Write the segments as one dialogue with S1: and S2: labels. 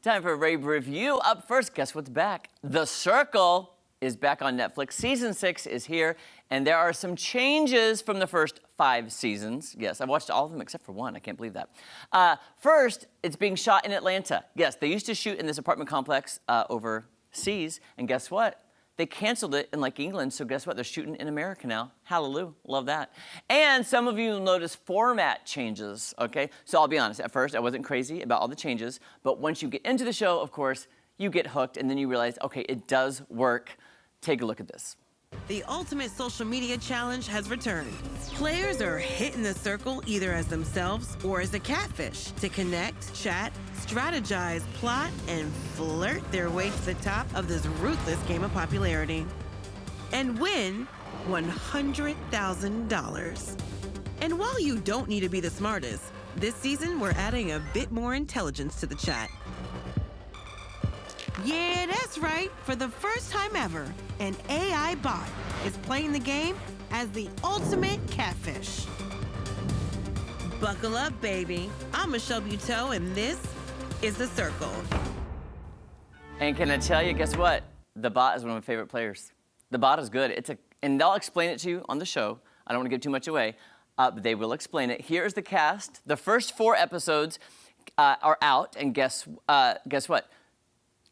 S1: Time for a Rabe review. Up first, guess what's back? The Circle is back on Netflix. Season 6 is here, and there are some changes from the first 5 seasons. Yes, I've watched all of them except for one. I can't believe that. First, it's being shot in Atlanta. Yes, they used to shoot in this apartment complex overseas, and guess what? They canceled it in England, so guess what? They're shooting in America now. Hallelujah, love that. And some of you will notice format changes, okay? So I'll be honest, at first I wasn't crazy about all the changes, but once you get into the show, of course, you get hooked and then you realize, okay, it does work. Take a look at this.
S2: The ultimate social media challenge has returned. Players are hitting the circle either as themselves or as a catfish to connect, chat, strategize, plot, and flirt their way to the top of this ruthless game of popularity. And win $100,000. And while you don't need to be the smartest, this season we're adding a bit more intelligence to the chat. Yeah, that's right. For the first time ever, an AI bot is playing the game as the ultimate catfish. Buckle up, baby. I'm Michelle Buteau, and this is The Circle.
S1: And can I tell you, guess what? The bot is one of my favorite players. The bot is good. And they'll explain it to you on the show. I don't want to give too much away, but they will explain it. Here's the cast. The first 4 episodes are out, and guess what?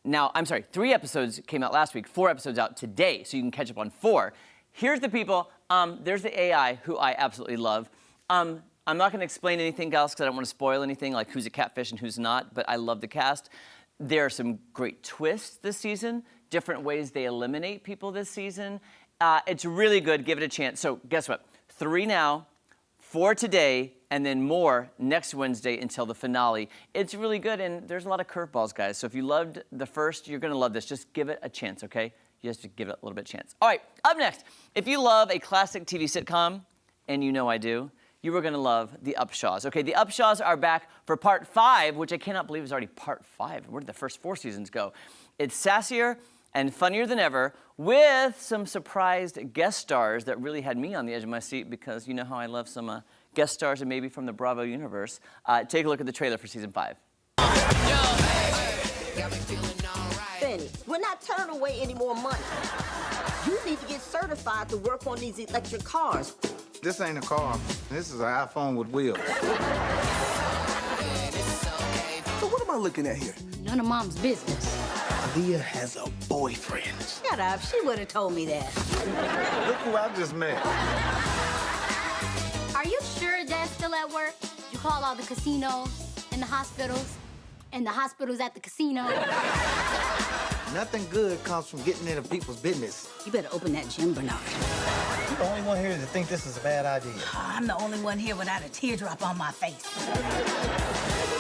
S1: Now, I'm sorry, 3 episodes came out last week, 4 episodes out today, so you can catch up on 4. Here's the people. There's the AI, who I absolutely love. I'm not going to explain anything else because I don't want to spoil anything, like who's a catfish and who's not, but I love the cast. There are some great twists this season, different ways they eliminate people this season. It's really good. Give it a chance. So guess what? 3 now, 4 today, and then more next Wednesday until the finale. It's really good, and there's a lot of curveballs, guys. So if you loved the first, you're gonna love this. Just give it a chance, okay? You just have to give it a little bit of chance. All right, up next, if you love a classic TV sitcom, and you know I do, you are gonna love the Upshaws. Okay, the Upshaws are back for part 5, which I cannot believe is already part 5. Where did the first 4 seasons go? It's sassier and funnier than ever, with some surprised guest stars that really had me on the edge of my seat, because you know how I love some guest stars and maybe from the Bravo universe. Take a look at the trailer for season 5.
S3: Benny, we're not turning away any more money. You need to get certified to work on these electric cars.
S4: This ain't a car. This is an iPhone with wheels.
S5: So what am I looking at here?
S6: None of Mom's business.
S5: Leah has a boyfriend.
S6: Shut up. She would have told me that.
S4: Look who I just met.
S7: Are you sure Dad's still at work? You call all the casinos and the hospitals at the casino?
S4: Nothing good comes from getting into people's business.
S6: You better open that gym, Bernard.
S5: You're the only one here that think this is a bad idea.
S6: I'm the only one here without a teardrop on my face.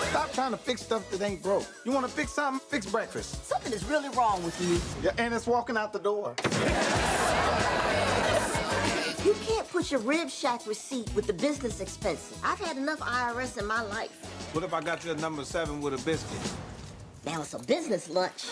S4: Stop trying to fix stuff that ain't broke. You want to fix something? Fix breakfast.
S3: Something is really wrong with you.
S4: Yeah, and it's walking out the door.
S3: You can't put your Rib Shack receipt with the business expenses. I've had enough IRS in my life.
S8: What if I got you a number 7 with a biscuit?
S3: Now it's a business lunch.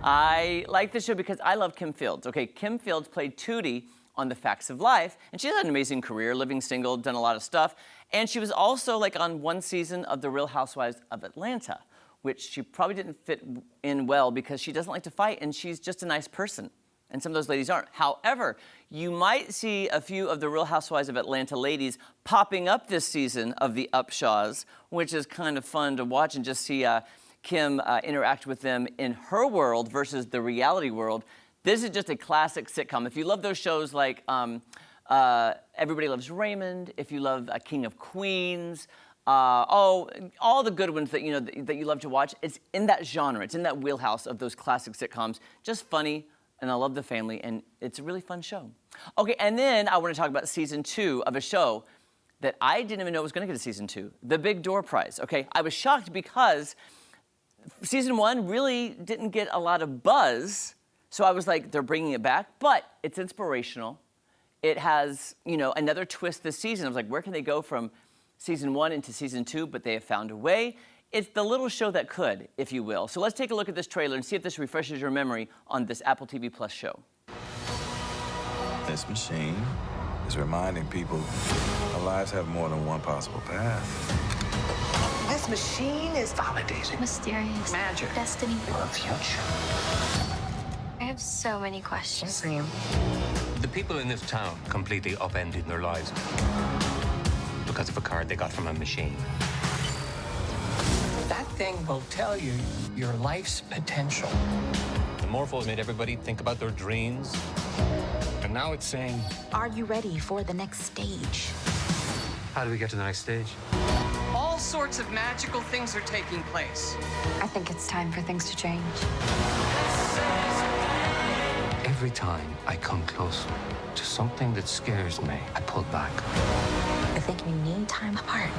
S1: I like this show because I love Kim Fields. Okay, Kim Fields played Tootie on The Facts of Life, and she's had an amazing career, living single, done a lot of stuff, and she was also on one season of The Real Housewives of Atlanta, which she probably didn't fit in well because she doesn't like to fight, and she's just a nice person, and some of those ladies aren't. However, you might see a few of the Real Housewives of Atlanta ladies popping up this season of the Upshaws, which is kind of fun to watch and just see Kim interact with them in her world versus the reality world. This is just a classic sitcom. If you love those shows like Everybody Loves Raymond, if you love King of Queens, all the good ones that that you love to watch, it's in that genre. It's in that wheelhouse of those classic sitcoms. Just funny, and I love the family, and it's a really fun show. Okay, and then I want to talk about season 2 of a show that I didn't even know was going to get a season 2, The Big Door Prize. Okay, I was shocked because season 1 really didn't get a lot of buzz. So I was like, they're bringing it back, but it's inspirational. It has, another twist this season. I was like, where can they go from season 1 into season 2? But they have found a way. It's the little show that could, if you will. So let's take a look at this trailer and see if this refreshes your memory on this Apple TV Plus show.
S9: This machine is reminding people our lives have more than one possible path. This machine is validating.
S7: Mysterious.
S9: Magic.
S7: Destiny.
S9: Your future.
S7: I have so many questions.
S9: Same.
S10: The people in this town completely upended their lives because of a card they got from a machine.
S9: That thing will tell you your life's potential.
S10: The Morphos made everybody think about their dreams. And now it's saying,
S11: are you ready for the next stage?
S10: how do we get to the next stage?
S9: All sorts of magical things are taking place.
S11: I think it's time for things to change.
S10: Every time I come close to something that scares me, I pull back.
S11: I think we need time apart.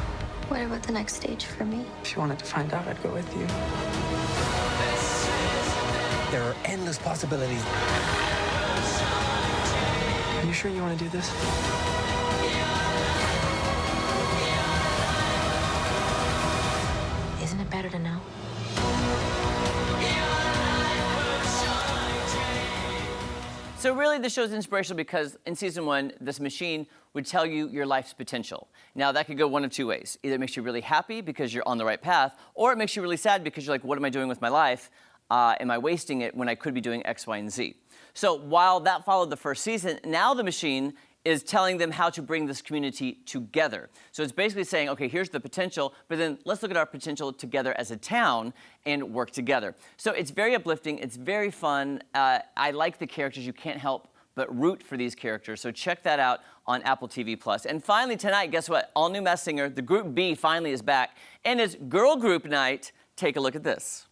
S7: What about the next stage for me?
S9: If you wanted to find out, I'd go with you.
S5: There are endless possibilities.
S9: Are you sure you want to do this?
S11: Isn't it better to know?
S1: So really, the show's inspirational because in season 1, this machine would tell you your life's potential. Now, that could go one of two ways. Either it makes you really happy because you're on the right path, or it makes you really sad because you're like, what am I doing with my life? Am I wasting it when I could be doing X, Y, and Z? So while that followed the first season, now the machine is telling them how to bring this community together. So it's basically saying, okay, here's the potential, but then let's look at our potential together as a town and work together. So it's very uplifting, it's very fun. I like the characters, you can't help but root for these characters. So check that out on Apple TV+. And finally tonight, guess what? All new Masked Singer, the Group B finally is back. And it's girl group night. Take a look at this.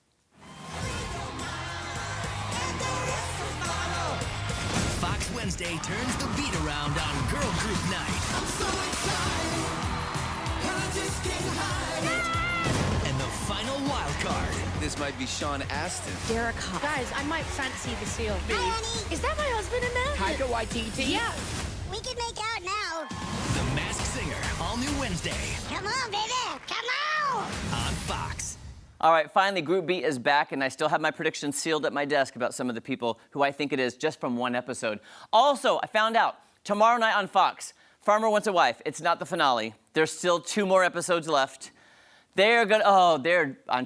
S12: Fox Wednesday turns the beat around on Girl Group Night. I'm so excited, and I just can't hide it. And the final wild card.
S13: This might be Sean Astin.
S11: Derek Hoff.
S6: Guys, I might fancy the seal.
S11: Hi, honey.
S6: Is that my husband in there?
S9: Taika Waititi?
S6: Yeah.
S11: We can make out now.
S12: The Masked Singer, all new Wednesday
S11: Come on, baby. Come on.
S12: on Fox.
S1: All right, finally, Group B is back, and I still have my predictions sealed at my desk about some of the people who I think it is just from one episode. Also, I found out tomorrow night on Fox, Farmer Wants a Wife. It's not the finale. There's still 2 more episodes left. I'm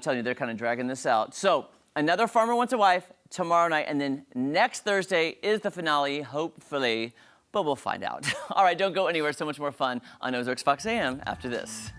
S1: telling you, they're kind of dragging this out. So, another Farmer Wants a Wife tomorrow night, and then next Thursday is the finale, hopefully, but we'll find out. All right, don't go anywhere. So much more fun on Ozarks Fox AM after this.